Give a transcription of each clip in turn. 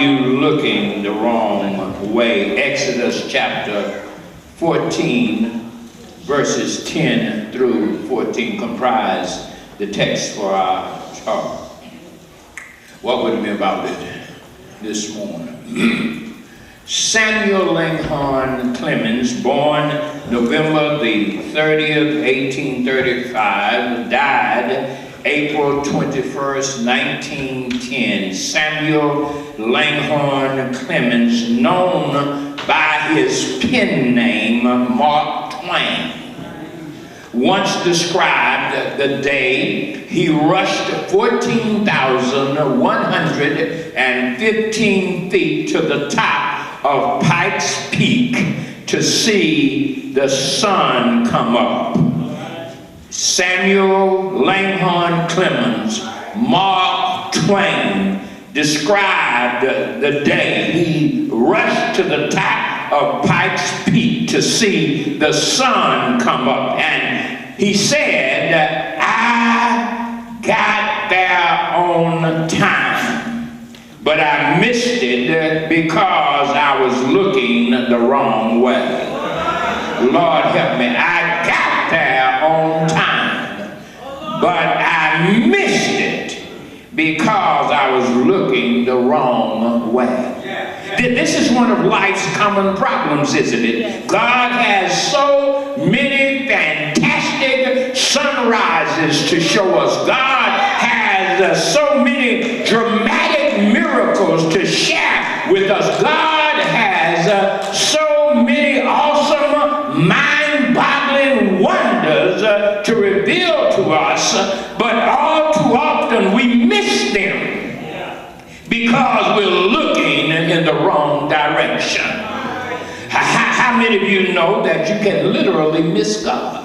you looking the wrong way? Exodus chapter 14, verses 10 through 14 comprise the text for our chart. What would it be about it this morning? Samuel Langhorne Clemens, born November the 30th, 1835, died April 21st, 1910. Samuel Langhorne Clemens, known by his pen name Mark Twain, once described the day he rushed 14,115 feet to the top of Pikes Peak to see the sun come up. Samuel Langhorne Clemens, Mark Twain, described the day he rushed to the top of Pikes Peak to see the sun come up. And he said, I got there on time, but I missed it because I was looking the wrong way. Lord help me. I got there on time, but I missed it because I was looking the wrong way. This is one of life's common problems, isn't it? God has so many fantastic sunrises to show us. God has so many dramatic miracles to share with us. God has so many awesome, mind-boggling wonders to reveal to us, but all too often we miss them because we're looking in the wrong direction. How many of you know that you can literally miss God?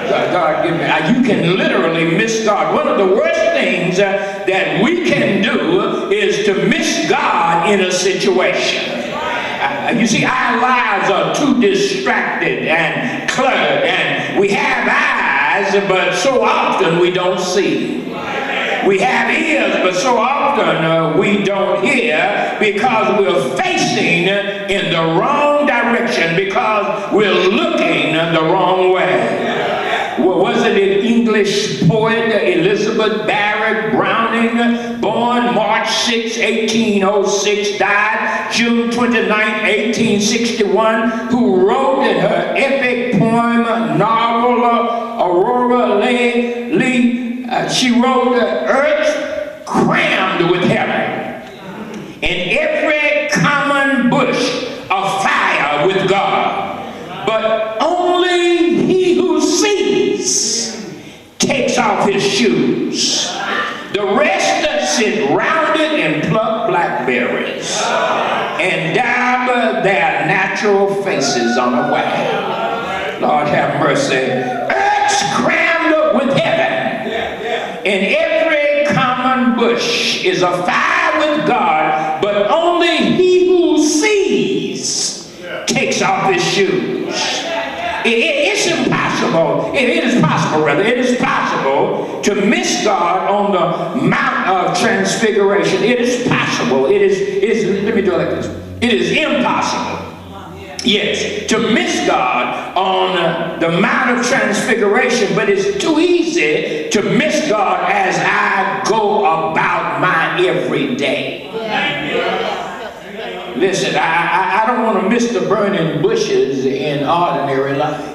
God, give me. You can literally miss God. One of the worst things that we can do is to miss God in a situation. You see, our lives are too distracted and cluttered, and we have eyes, but so often we don't see. We have ears, but so often we don't hear because we're facing in the wrong direction, because we're looking the wrong way. Was it an English poet, Elizabeth Barrett Browning, born March 6, 1806, died June 29, 1861, who wrote in her epic poem, novel, Aurora Leigh, she wrote, earth crammed with heaven, and every common bush afire with God, but only he who sees takes off his shoes. The rest sit rounded and pluck blackberries and dab their natural faces on a wagon. Lord have mercy. Earth's crammed up with heaven, and every common bush is afire with God, but only he who sees takes off his shoes. It's impossible. It is possible to miss God on the Mount of Transfiguration. It is possible. Let me do it like this. It is impossible. Yes, to miss God on the Mount of Transfiguration, but it's too easy to miss God as I go about my everyday. Listen, I don't want to miss the burning bushes in ordinary life.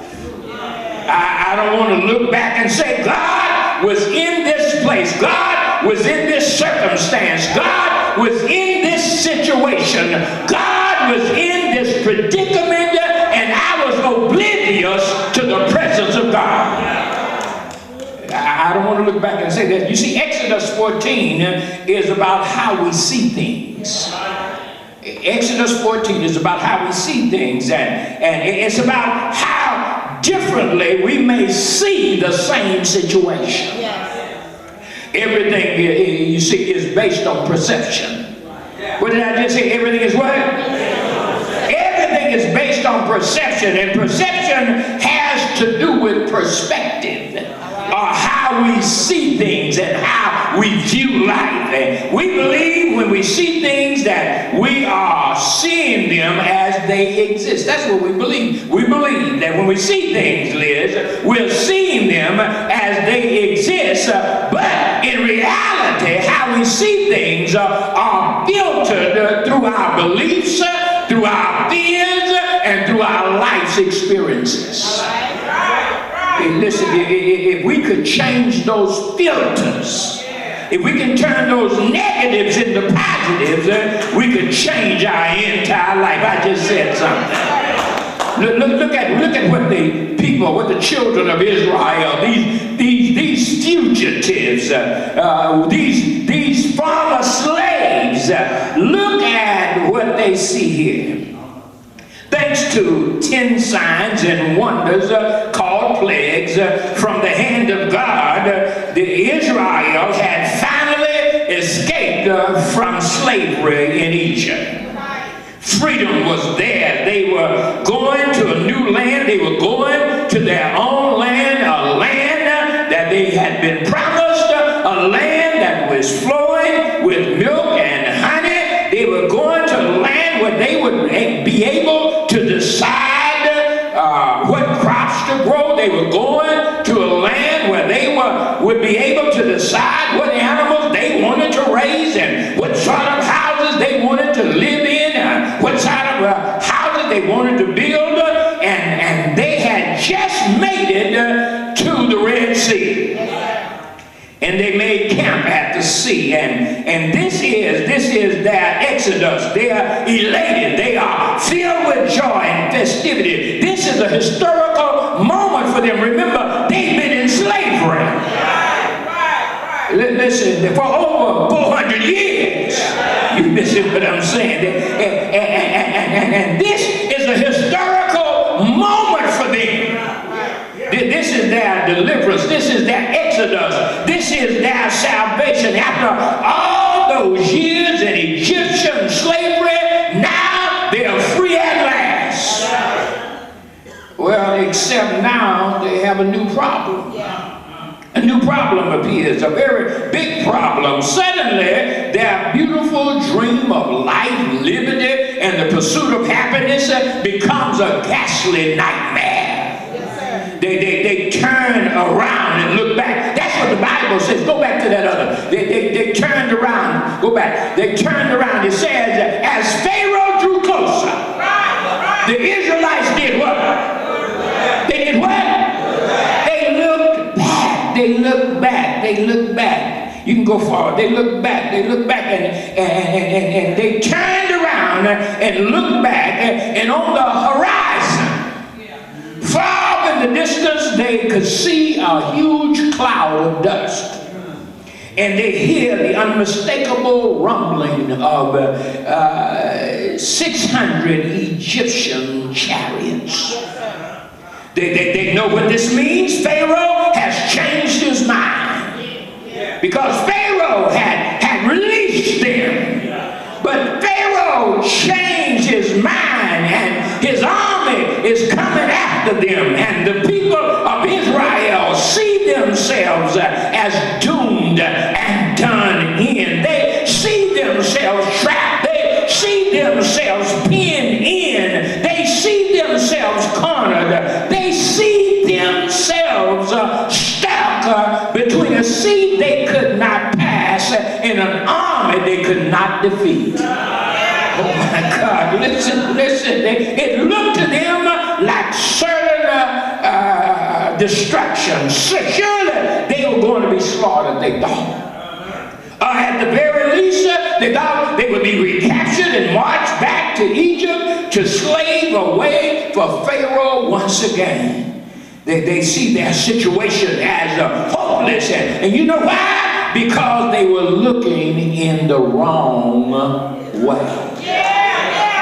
I don't want to look back and say, God was in this place. God was in this circumstance. God was in this situation. God was in this predicament, and I was oblivious to the presence of God. I don't want to look back and say that. You see, Exodus 14 is about how we see things. Exodus 14 is about how we see things, and it's about how differently we may see the same situation. Yes. Everything, you see, is based on perception. What did I just say? Everything is what? Everything is based on perception, and perception has to do with perspective, or how we see things and how we view life. And we believe when we see things, that we are seeing them as they exist. That's what we believe. We believe that when we see things, Liz, we're seeing them as they exist. But in reality, how we see things are filtered through our beliefs, through our fears, and through our life's experiences. Listen, if we could change those filters, if we can turn those negatives into positives, we could change our entire life. I just said something. Look at what the people, what the children of Israel, these fugitives, these former slaves, look at what they see here. Thanks to 10 signs and wonders called plagues from the hand of God, Israel had finally escaped from slavery in Egypt. Freedom was there. They were going to a new land. They were going to their own land, a land that they had been promised, a land that was flowing with milk and honey. They were going to a land where they would be able to decide what crops to grow. They were going to a land where they would be able to decide what animals they wanted to raise and what sort of houses they wanted to live in, what sort of houses they wanted to build, and they had just made it to the Red Sea. And they made camp at the sea, and this is their exodus. They are elated. They are filled with joy and festivity. This is a historical moment for them. Remember, they've been in slavery. Listen, for over 400 years. You listen what I'm saying. And this is a historical moment for them. This is their deliverance. This is their exodus. This is their salvation. After all those years in Egyptian slavery, now they are free at last. Well, except now they have a new problem. A new problem appears, a very big problem. Suddenly, their beautiful dream of life, liberty, and the pursuit of happiness becomes a ghastly nightmare. They turn around and look back. That's what the Bible says. Go back to that other. They turned around. Go back. They turned around. It says, as Pharaoh drew closer, the Israelites did what? They did what? They looked back. They looked back. They looked back. You can go forward. They looked back. They looked back, and they turned around and looked back, and on the horizon, far in the distance, they could see a huge cloud of dust. And they hear the unmistakable rumbling of 600 Egyptian chariots. They know what this means. Pharaoh has changed his mind. Because Pharaoh had released them. But Pharaoh changed his mind, and his army is coming after them, and the people of Israel see themselves as doomed and done in. They see themselves trapped. They see themselves pinned in. They see themselves cornered. They see themselves stuck between a sea they could not pass and an army they could not defeat. Oh my God, listen, it looked to them like certain destruction. Surely they were going to be slaughtered, they thought. At the very least, they thought they would be recaptured and marched back to Egypt to slave away for Pharaoh once again. They see their situation as hopeless. And you know why? Because they were looking in the wrong way.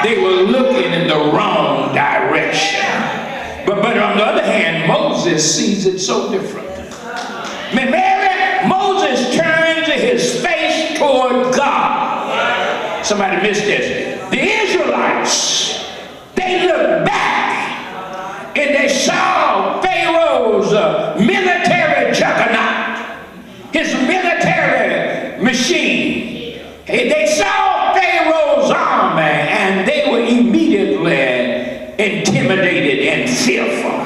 They were looking in the wrong direction. But on the other hand, Moses sees it so different. Moses turns his face toward God. Somebody missed this. The Israelites, they looked back and they saw Pharaoh's military juggernaut, his military machine. They saw Pharaoh's army and they were immediately intimidated and fearful.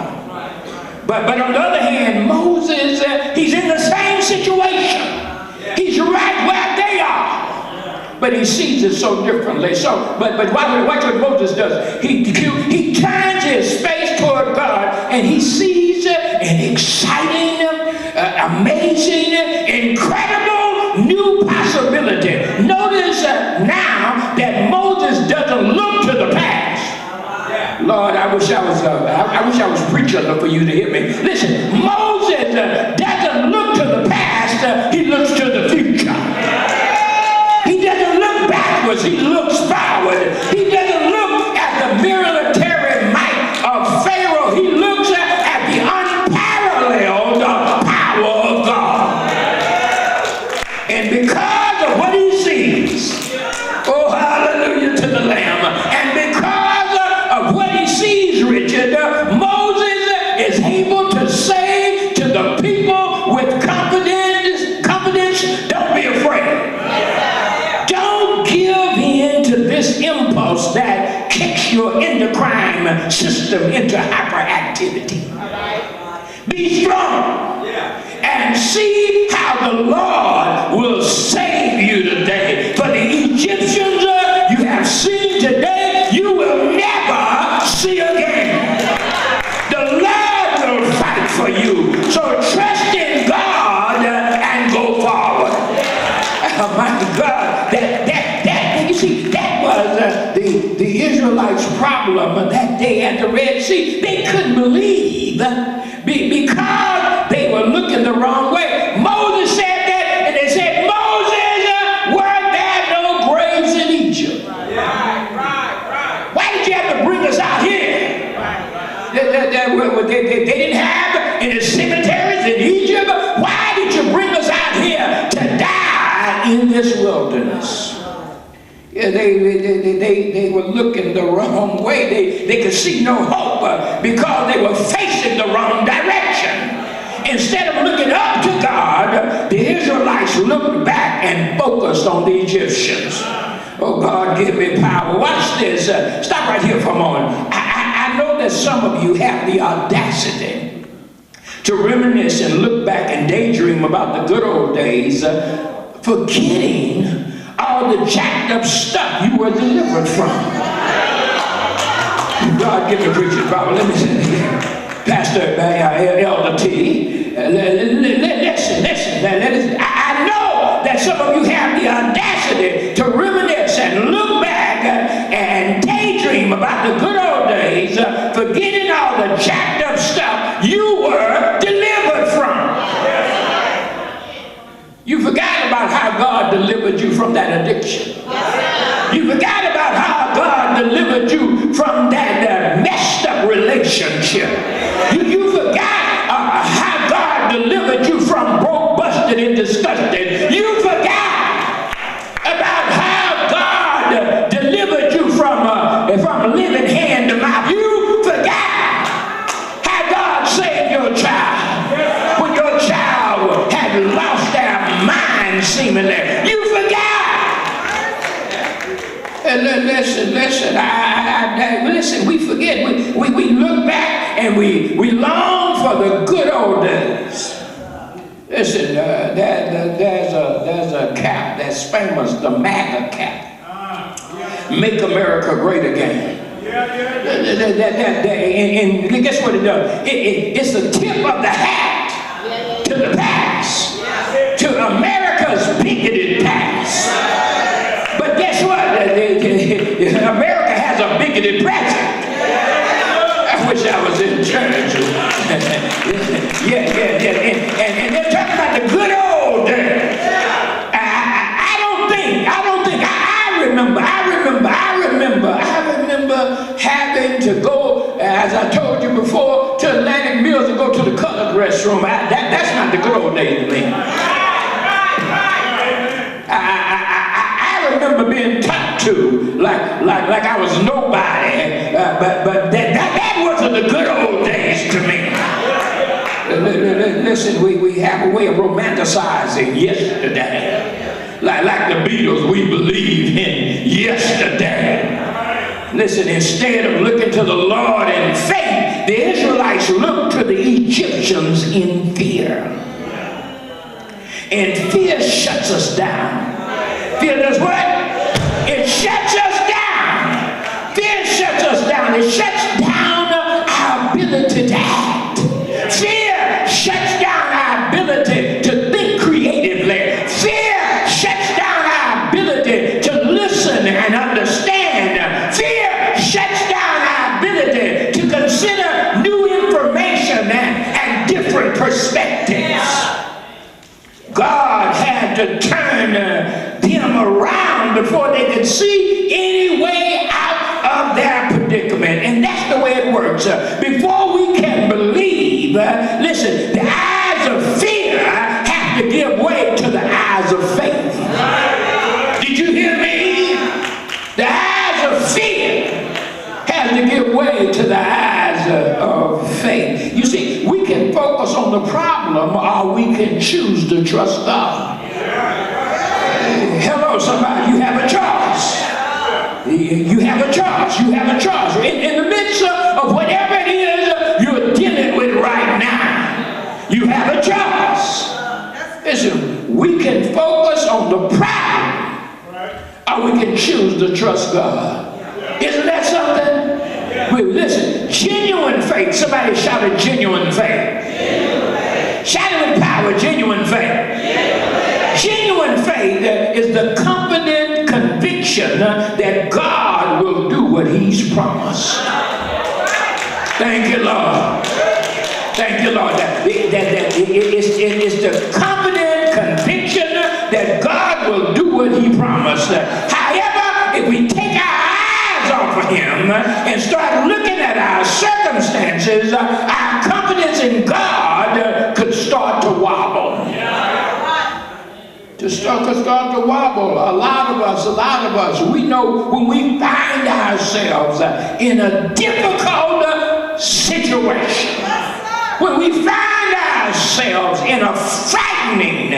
But on the other hand, Moses, he's in the same situation. He's right where they are. But he sees it so differently. But watch what Moses does. He turns his face toward God and he sees an exciting, amazing, incredible new possibility. Notice now that Moses doesn't look to the past. Lord, I wish I was preaching for you to hear me. Listen, Moses doesn't look to the past, he looks to the future. He doesn't look backwards, he looks forward. He doesn't look at the military might of Pharaoh, he looks at the unparalleled power of God. And because of what he sees, oh hallelujah to the Lamb, and because of what he sees, Richard, Moses is able to say to the people with confidence, don't be afraid. Don't give in to this impulse that kicks your endocrine system into hyperactivity. Be strong and see how the Lord will save you today. For the Egyptians you have seen today, you will never see again. The Lord will fight for you. So trust in God and go forward. Oh my God, you see, that was the Israelites' problem that day at the Red Sea. They couldn't believe because they were looking the wrong way. Moses said that, and they said, Moses, were there no graves in Egypt? Why did you have to bring us out here? They didn't have any cemeteries in Egypt. Why did you bring us out here to die in this wilderness? Yeah, they were looking the wrong way. They could see no hope because they were facing the wrong direction. Instead of looking up to God, the Israelites looked back and focused on the Egyptians. Oh God, give me power. Watch this. Stop right here for a moment. I know that some of you have the audacity to reminisce and look back and daydream about the good old days, forgetting all the jacked up stuff you were delivered from. God give me preaching power. Let me say it again. Pastor Elder T, listen. I know that some of you have the audacity to reminisce and look back and daydream about the good old days, forgetting all the jacked up stuff you were delivered from. You forgot about how God delivered you from that addiction. You forgot about how God delivered you from that messed up relationship. You forgot how God delivered you from broke, busted, and disgusted. You forgot about how God delivered you from living hand to mouth. You forgot how God saved your child when your child had lost their mind seemingly. You forgot. Listen, we forget. We look back and we long for the good old days. Listen, there's a cap that's famous, the MAGA cap. Make America Great Again. And guess what it does? It's the tip of the hat to the past, to America's bigoted past. But guess what? America has a bigoted president. I wish I was in church. And they're talking about the good old days. I remember having to go, as I told you before, to Atlantic Mills to go to the colored restroom. That's not the good old days to me. I remember being talked to like I was nobody, but that wasn't the good old days to me. Listen, we have a way of romanticizing yesterday. like the Beatles, we believe in yesterday. Listen, instead of looking to the Lord in faith, the Israelites looked to the Egyptians in fear. And fear shuts us down. Fear does what? It shuts us down. Fear shuts us down. It shuts down our ability to act. Fear shuts down our ability to think creatively. Fear shuts down our ability to listen and understand. Fear shuts down our ability to consider new information and different perspectives. God had to turn them around before they could see any way out of their predicament. And that's the way it works. Before we can believe, listen, the eyes of fear have to give way to the eyes of faith. Did you hear me? The eyes of fear have to give way to the eyes of faith. You see, we can focus on the problem or we can choose to trust God. Hello, somebody, you have a choice. You have a choice. You have a choice. In the midst of whatever it is you're dealing with right now, you have a choice. Listen, we can focus on the problem or we can choose to trust God. Isn't that something? Listen, genuine faith. Somebody shouted genuine faith. Shout it with power, genuine faith. Genuine faith is the confident conviction that God will do what He's promised. Thank you, Lord. Thank you, Lord. It's the confident conviction that God will do what He promised. However, if we take our eyes off of Him and start looking at our circumstances, our confidence in God could start to wobble. Could start to wobble. A lot of us, we know when we find ourselves in a difficult situation, when we find ourselves in a frightening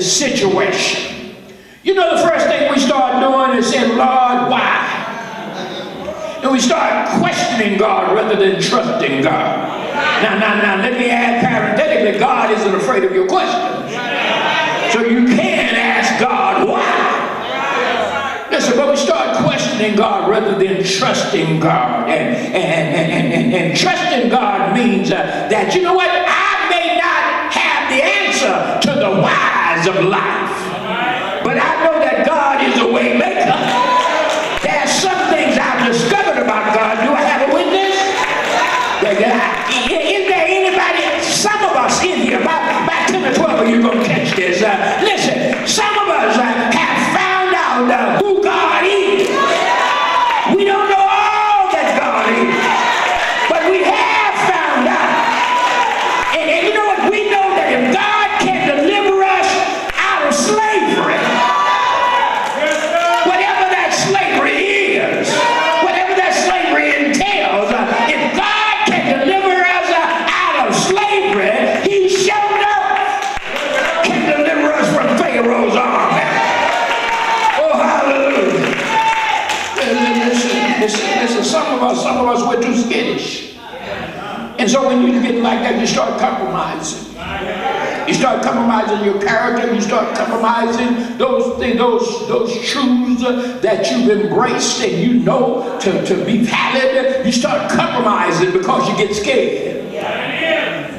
situation, you know, the first thing we start doing is saying, Lord, why? And we start questioning God rather than trusting God. Now, let me add parenthetically, God isn't afraid of your questions. So you can ask God why. Listen, but we start questioning God rather than trusting God. And trusting God means that, you know what, I may not have the answer to the whys of life, but I know that God is a way maker. There are some things I've discovered about God. Do I have a witness? Is there anybody, some of us in here, about 10 or 12 of you going to catch this. Listen, some of us have found out who God is. We don't know all that God is, but we have found out. And you know what? We know that if God can deliver us out of slavery, whatever that slavery is, whatever that slavery entails, if God can deliver us out of slavery, He showed up can deliver us from Pharaoh's army. Oh, hallelujah. Listen, some of us, we're too skittish. And so when you get like that, you start compromising. You start compromising your character. You start compromising those things, those truths that you've embraced and you know to be valid. You start compromising because you get scared.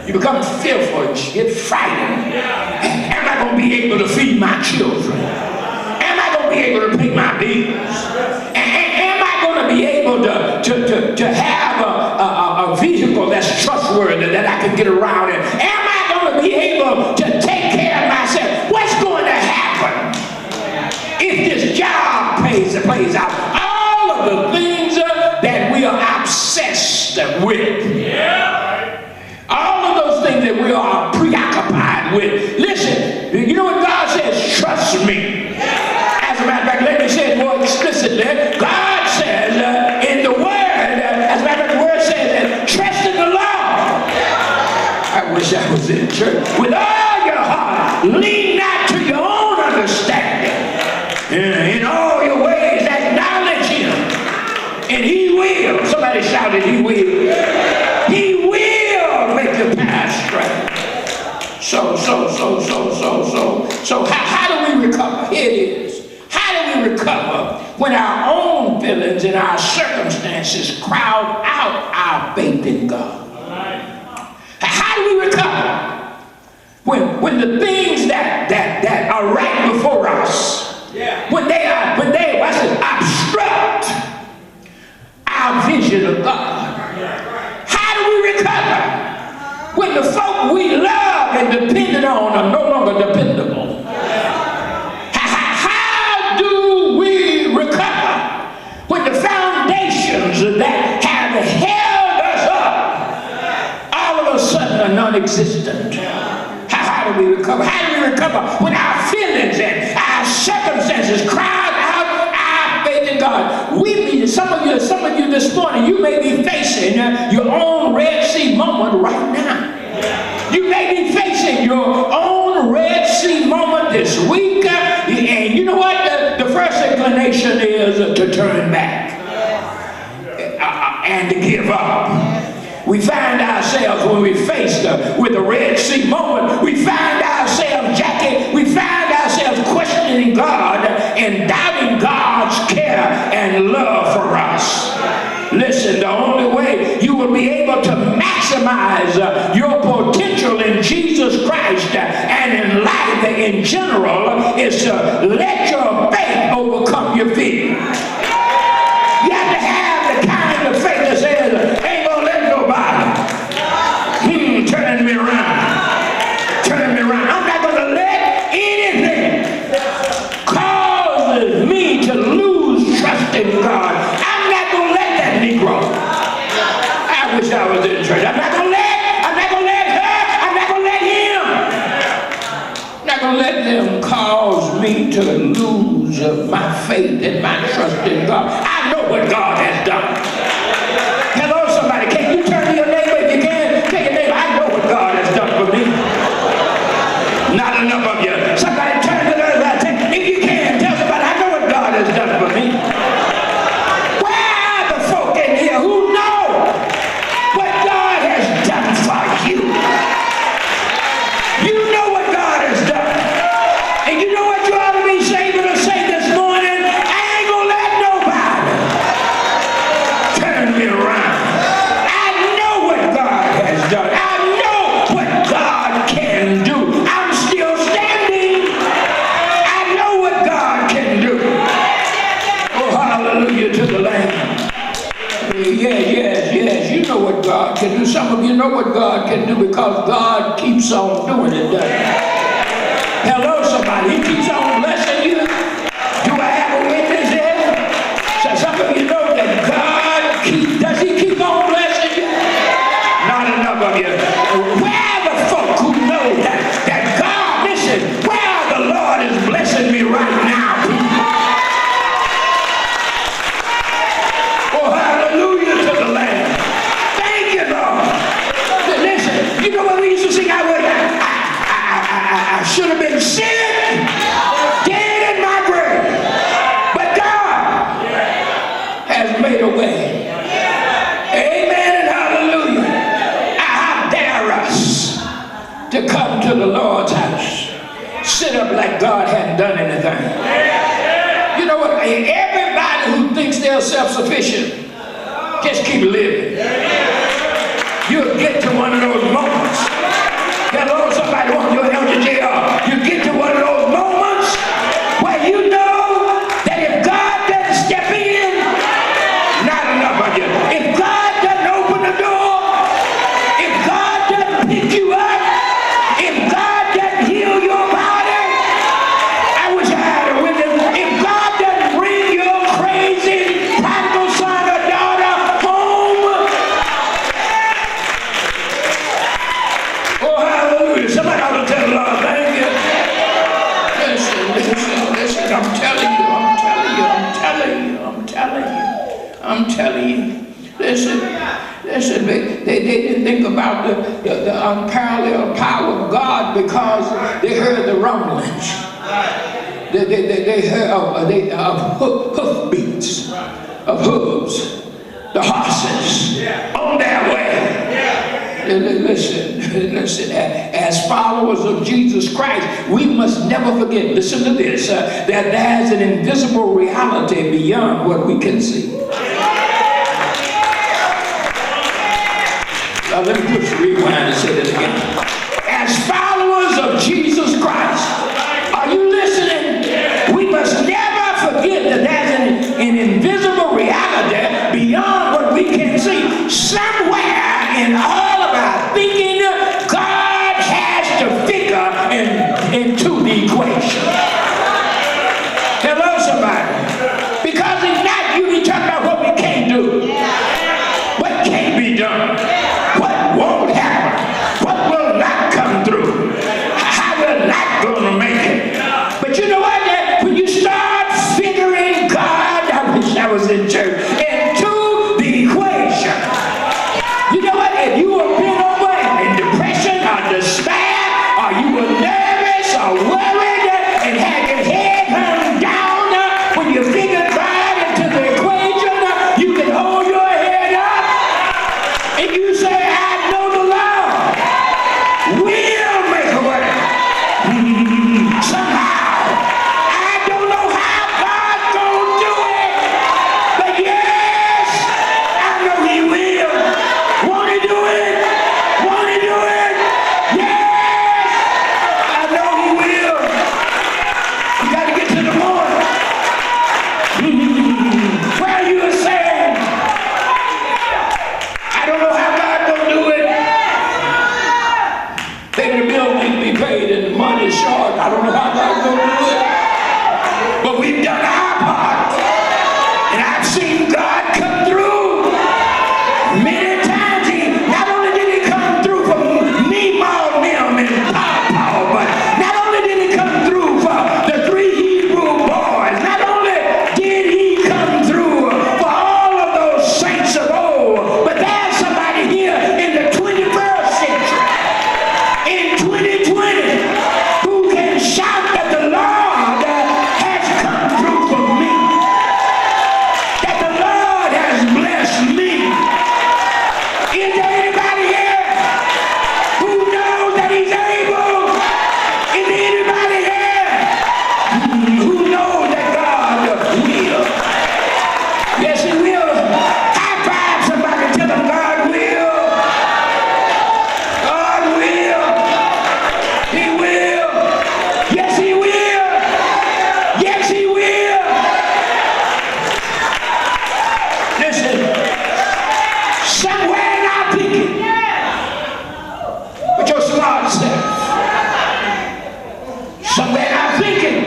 You become fearful. You get frightened. Am I going to be able to feed my children? Am I going to be able to pay my bills? Am I going to be able to have a vehicle that's trustworthy that I can get around in? Am I going to be able to take care of myself? What's going to happen if this job plays out? All of the things that we are obsessed with. All of those things that we are preoccupied with. Listen, you know what God says? Trust me. As a matter of fact, let me say it more explicitly. God says in the Word, as a matter of fact, the Word says that trust in the Lord. I wish I was in church. With all your heart, lean not to your own understanding. shouted, he will. He will make your path straight. So how do we recover? Here it is. How do we recover when our own feelings and our circumstances crowd out our faith in God? How do we recover when the things that are right before us, when they obstruct our vision of God? How do we recover when the folk we love and depended on are no longer dependable? How do we recover when the foundations that have held us up all of a sudden are non-existent? How do we recover? How do we recover when our feelings and our circumstances crowd out our faith in God? Some of you this morning, you may be facing your own Red Sea moment right now. You may be facing your own Red Sea moment this week, and you know what? The first inclination is to turn back and to give up. We find ourselves, when we're faced with a Red Sea moment, we find ourselves, we find ourselves questioning God and doubting God's care and love for us. Listen, the only way you will be able to maximize your potential in Jesus Christ and in life in general is to let your faith overcome your fear. You have to have the kind of faith that says, ain't gonna let nobody turn me around. Turn me around. I'm not gonna let anything cause me to lose trust in God. I'm not gonna let that Negro. I wish I was in church. I'm not gonna let her, I'm not gonna let him. I'm not gonna let them cause me to lose my faith and my trust in God. I know what God has done. Hello, somebody. Can you turn to your neighbor if you can? Tell your neighbor, I know what God has done for me. Not enough of you. Somebody turn to the other side. If you can, tell somebody, I know what God has done for me. Where are the folk in here who know what God has done for you? You know what God has done. And you know what you ought to be able to say this morning? I ain't gonna let nobody turn me around. I know what God has done. I know what God can do. I'm still standing. I know what God can do. Oh, hallelujah to the Lamb. Yes. You know what God can do. Some of you know what God can do because God keeps on doing it, doesn't he? Hello, somebody. He keeps on blessing you. Do I have a witness here? So some of you know that God does he keep on blessing you? Not enough of you. Where are the folk who know that God, listen, where the Lord is blessing me right now, people? Oh, hallelujah to the Lamb. Thank you, Lord. Listen, you know what we used to sing? I should have been sitting dead in my grave, but God has made a way. Amen and hallelujah. How dare us to come to the Lord's house, sit up like God hadn't done anything. You know what? Everybody who thinks they're self-sufficient, just keep living. You'll get to one of those moments. Hello, somebody wants your LJR. You get to one of those moments where you know that if God doesn't step in, not enough of you. If God doesn't open the door, if God doesn't pick you up, if God doesn't heal your body, I wish I had a witness. If God doesn't bring your crazy prodigal son or daughter home, oh, hallelujah. Somebody ought to tell the Lord, thank you. Listen, I'm telling you. Listen, they didn't think about the unparalleled power of God because they heard the rumblings. They heard of hoof beats, of hooves. the horses on their way. Listen, as followers of Jesus Christ, we must never forget, listen to this, that there's an invisible reality beyond what we can see. Now let me push the rewind and say that again. As followers of Jesus Christ, are you listening? We must never forget that there's an invisible reality beyond what we can see. Somewhere in all of our thinking, God has to figure into the equation. Hello, somebody. Because if not, you be talking about what we can't do. What can't be done. What won't happen. What will not come through. How we're not going to make it. But you know what? When you start figuring God, I wish I was in church, into the equation. You know what? If you were bent over in depression or despair, or you were nervous or worried and had your head hung down, when you figured God into the equation, you can hold your head up and you say, I know the Lord will make a way. Somehow. I don't know how God's gonna do it, but yes, I know He will. Won't He do it? Won't He do it? Yes, I know He will. You got to get to the point. Where you are saying, I don't know how God's gonna do it. Maybe the bill needs to be paid and the money is short. I don't know how God's gonna do it. But we've done our part. And I've seen God come through. Many times not only did He come through for me, Mom, Mim, and Paul, but not only did He come through for the 3 Hebrew boys, not only did He come through for all of those saints of old, but there's somebody here in the 21st century, in 2020, who can shout that the Lord has come through for me, that the Lord has blessed me. Is there anybody here who knows that He's able? Is there anybody here who knows that God will? Yes, He will. High five somebody, tell them God will. God will. He will. Yes, He will. Yes, He will. Listen, somewhere in our thinking, with your smart self, somewhere in our thinking,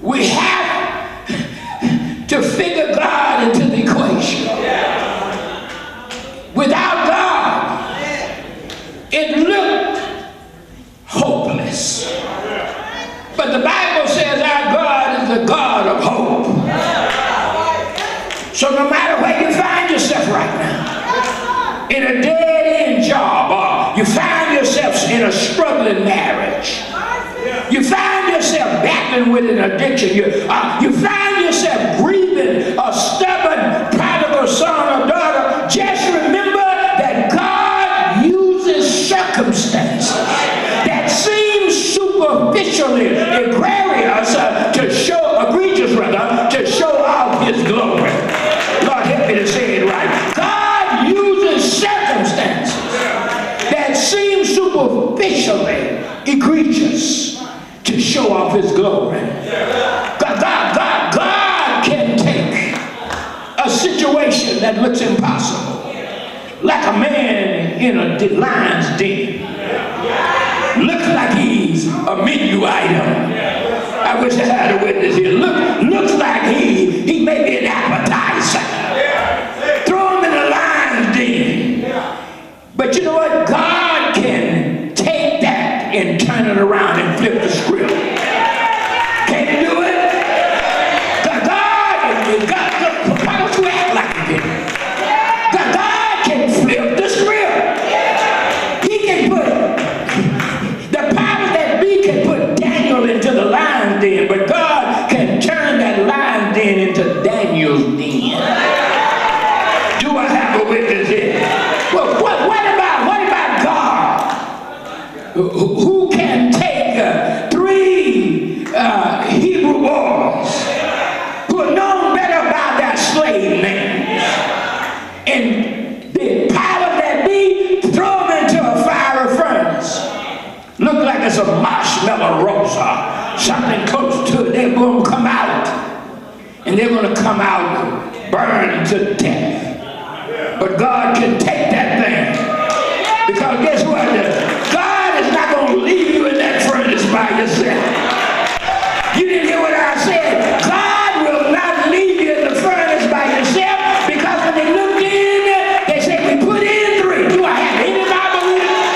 we have to figure God into the equation. Without God, it looked hopeless. But the Bible says our God is the God of hope. So no matter where you find yourself right now, in a dead-end job, or you find yourself in a struggling marriage, you find yourself battling with an addiction, you find yourself grieving a stubborn prodigal son or daughter, just remember that God uses circumstances that seem superficially egregious to show off His glory. Lord, help me to say it right. God uses circumstances that seem superficially egregious to show off His glory. God can take a situation that looks impossible, like a man in a lion's den. Looks like he's a menu item. I wish I had a witness here. Looks like he may be an appetizer. Throw him in a lion's den. But you know what? God can take that and turn it around and flip the script. Can He do it? God, why don't you act like He did? God can flip the script. He can put, the powers that be can put Daniel into the lion's den, but God can turn that and they're going to come out burned to death. But God can take that thing. Because guess what? God is not going to leave you in that furnace by yourself. You didn't hear what I said. God will not leave you in the furnace by yourself, because when they looked in, they said, we put in 3. Do I have anybody believe it?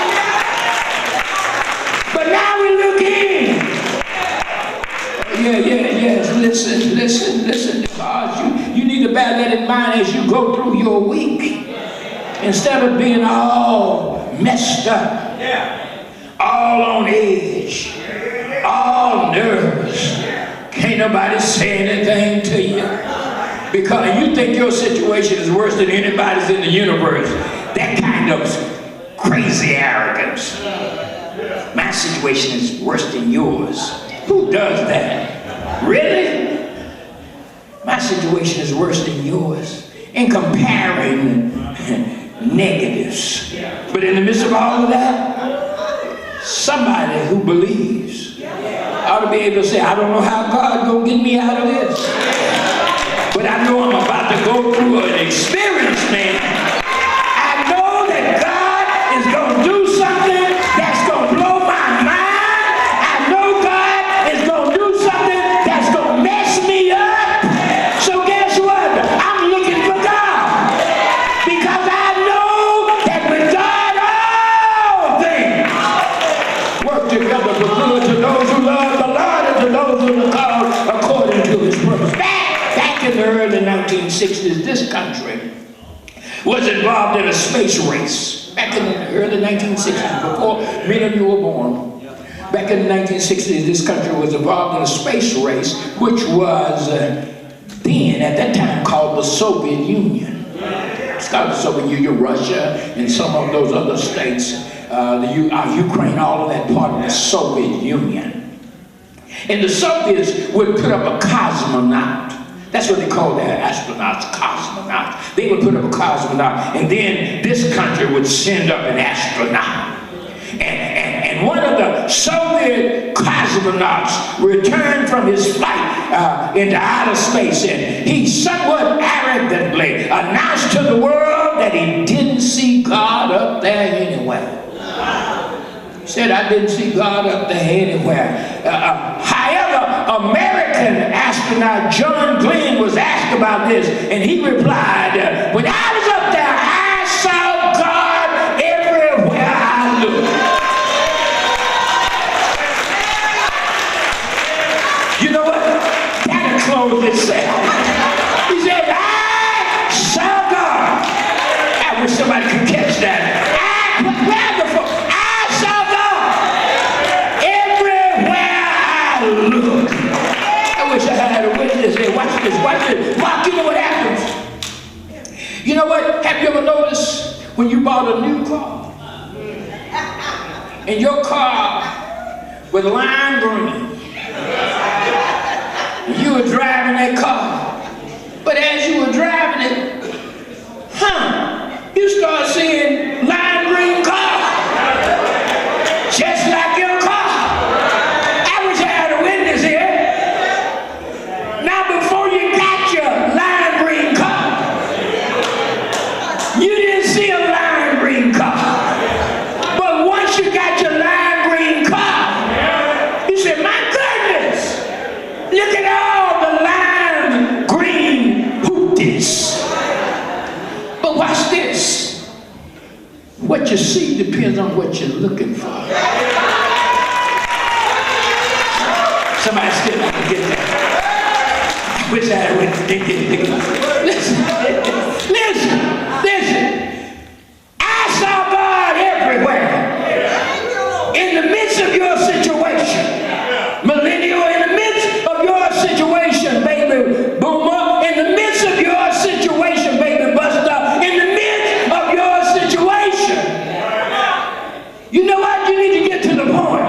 But now we look in. Yes. Listen. Because you need to bear that in mind as you go through your week. Instead of being all messed up, all on edge, all nervous, can't nobody say anything to you because you think your situation is worse than anybody's in the universe. That kind of crazy arrogance. My situation is worse than yours. Who does that? Really? My situation is worse than yours. In comparing negatives. But in the midst of all of that, somebody who believes ought to be able to say, I don't know how God gonna get me out of this, but I know I'm about to go through an experience, man. I know that God is gonna do something that's gonna blow my mind. I know God is gonna do something that's gonna mess me up. So guess what? I'm looking for God, because I know that with God all things work together for good to those who love the Lord and to those who are called according to his purpose. Back in the early 1960s, this country was involved in a space race. Back in the early 1960s, before many of you were born. Back in the 1960s, this country was involved in a space race, which was then, at that time, called the Soviet Union. It's called the Soviet Union, Russia, and some of those other states, Ukraine, all of that part of the Soviet Union. And the Soviets would put up a cosmonaut. That's what they call their astronauts, cosmonauts. They would put up a cosmonaut, and then this country would send up an astronaut. And one of the Soviet cosmonauts returned from his flight into outer space, and he somewhat arrogantly announced to the world that he didn't see God up there anywhere. He said, I didn't see God up there anywhere. However, American astronaut John Glenn was asked about this, and he replied, when I was up there, I saw God everywhere I looked. You know what? That'll close itself. He said, I saw God. I wish somebody could catch that. Wonderful. I saw God everywhere I looked. I wish I had a witness here. Watch this. Mark, you know what happens? You know what? Have you ever noticed when you bought a new car and your car was lime green? You were driving that car, but as you were driving it, you start seeing lime green car, just like your car. I wish I had a witness here. Now, before you got your lime green car, you didn't see a lime green car. But once you got your lime green car, you said, my goodness, look at all the lime green hooties. But watch this. What you see depends on what you're looking for. Somebody still not get that. I wish I had went to get it. Listen. I saw God everywhere. In the midst of your situation. Millennial, in the midst of your situation, baby boomer. In the midst of your situation, baby buster. In the midst of your situation. You know what? You need to get to the point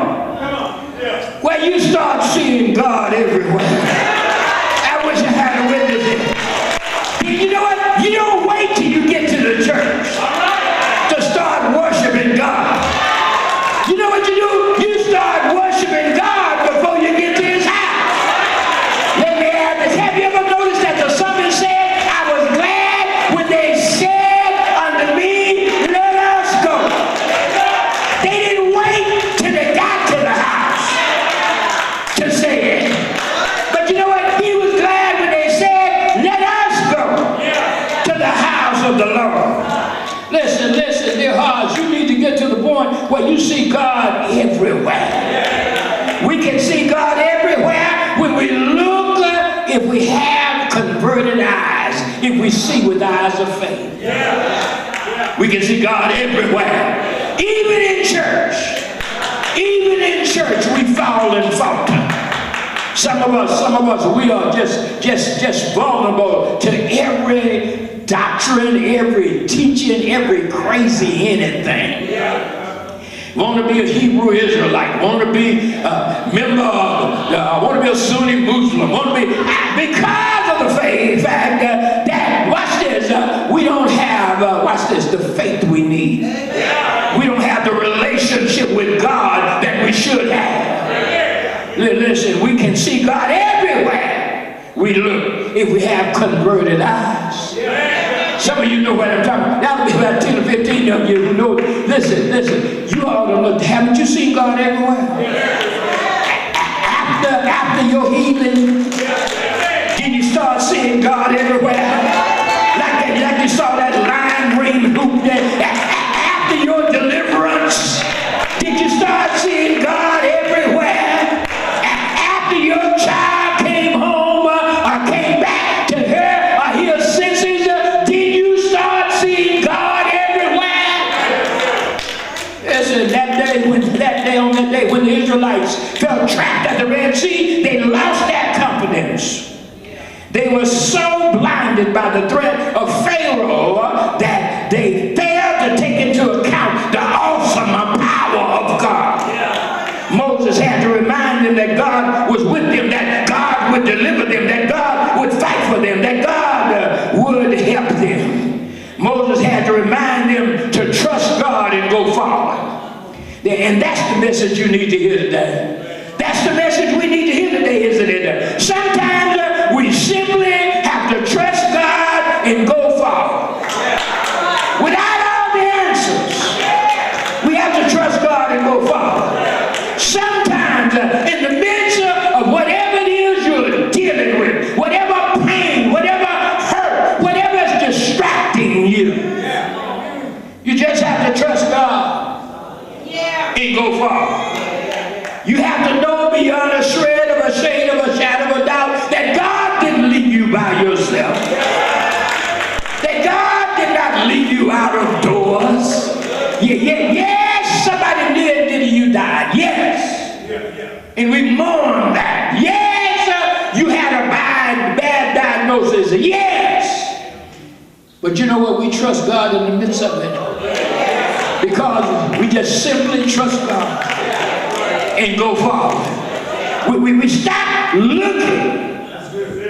where you start seeing God everywhere. I wish I had a witness here. You know what? You don't wait till you get to the church. Listen, listen, dear hearts, you need to get to the point where you see God everywhere. We can see God everywhere when we look, if we have converted eyes, if we see with eyes of faith. We can see God everywhere. Even in church. Even in church, we fall and falter. Some of us, we are just vulnerable to every doctrine, every teaching, every crazy anything. Want to be a Hebrew Israelite, want to be a member of, want to be a Sunni Muslim, want to be, because of the fact that, watch this, we don't have, watch this, the faith we need. We don't have the relationship with God that we should have. Listen, we can see God everywhere we look if we have converted eyes. Some of you know what I'm talking about. That'll be about 10 or 15 of you who know. Listen, you ought to look. Haven't you seen God everywhere? After your healing, did you start seeing God everywhere? Like you saw that line green hoop there. After your deliverance, did you start seeing God everywhere? After your child came home or came back to her or his senses, did you start seeing God everywhere? Listen, on that day when the Israelites felt trapped at the Red Sea, they lost their confidence. They were so blinded by the threat of Pharaoh that they failed to take into account the awesome power of God. Moses had to remind them that God was with them, that God would deliver them, that God would fight for them, that God would help them. Moses had to remind them to trust God and go forward. And that's the message you need to hear today. That's the message we need to hear today, isn't it? Sometimes we simply have to trust God and go forward. Without all the answers, we have to trust God and go forward. Sometimes in the midst of whatever it is you're dealing with, whatever pain, whatever hurt, whatever is distracting you, you just have to trust God and go forward. You have to know beyond a shred of a shade of a shadow of a doubt that God didn't leave you by yourself. That God did not leave you out of doors. Yes, somebody did you died. Yes. And we mourn that. Yes, you had a bad diagnosis. Yes. But you know what? We trust God in the midst of it. Because we just simply trust God and go forward. We stop looking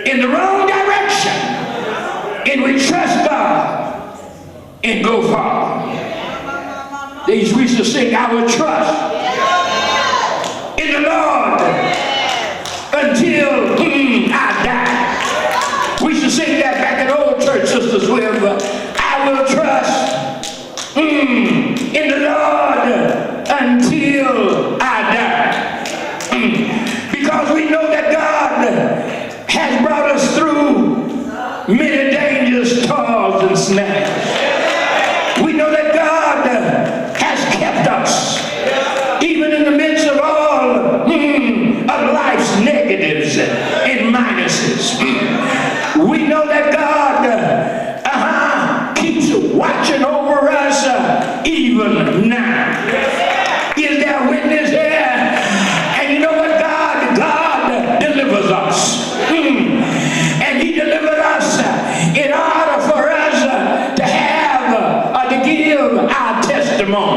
in the wrong direction and we trust God and go forward. We used to sing, I will trust in the Lord until I die. We used to sing that back at old church, sisters, where I will trust in the Lord until I die. Because we know that God has brought us through many dangers, toils, and snares. We know that God has kept us even in the midst of all of life's negatives and minuses. We know that God keeps watching over us even now. Is there a witness here? And you know what? God delivers us. And he delivered us in order for us to have, to give our testimony.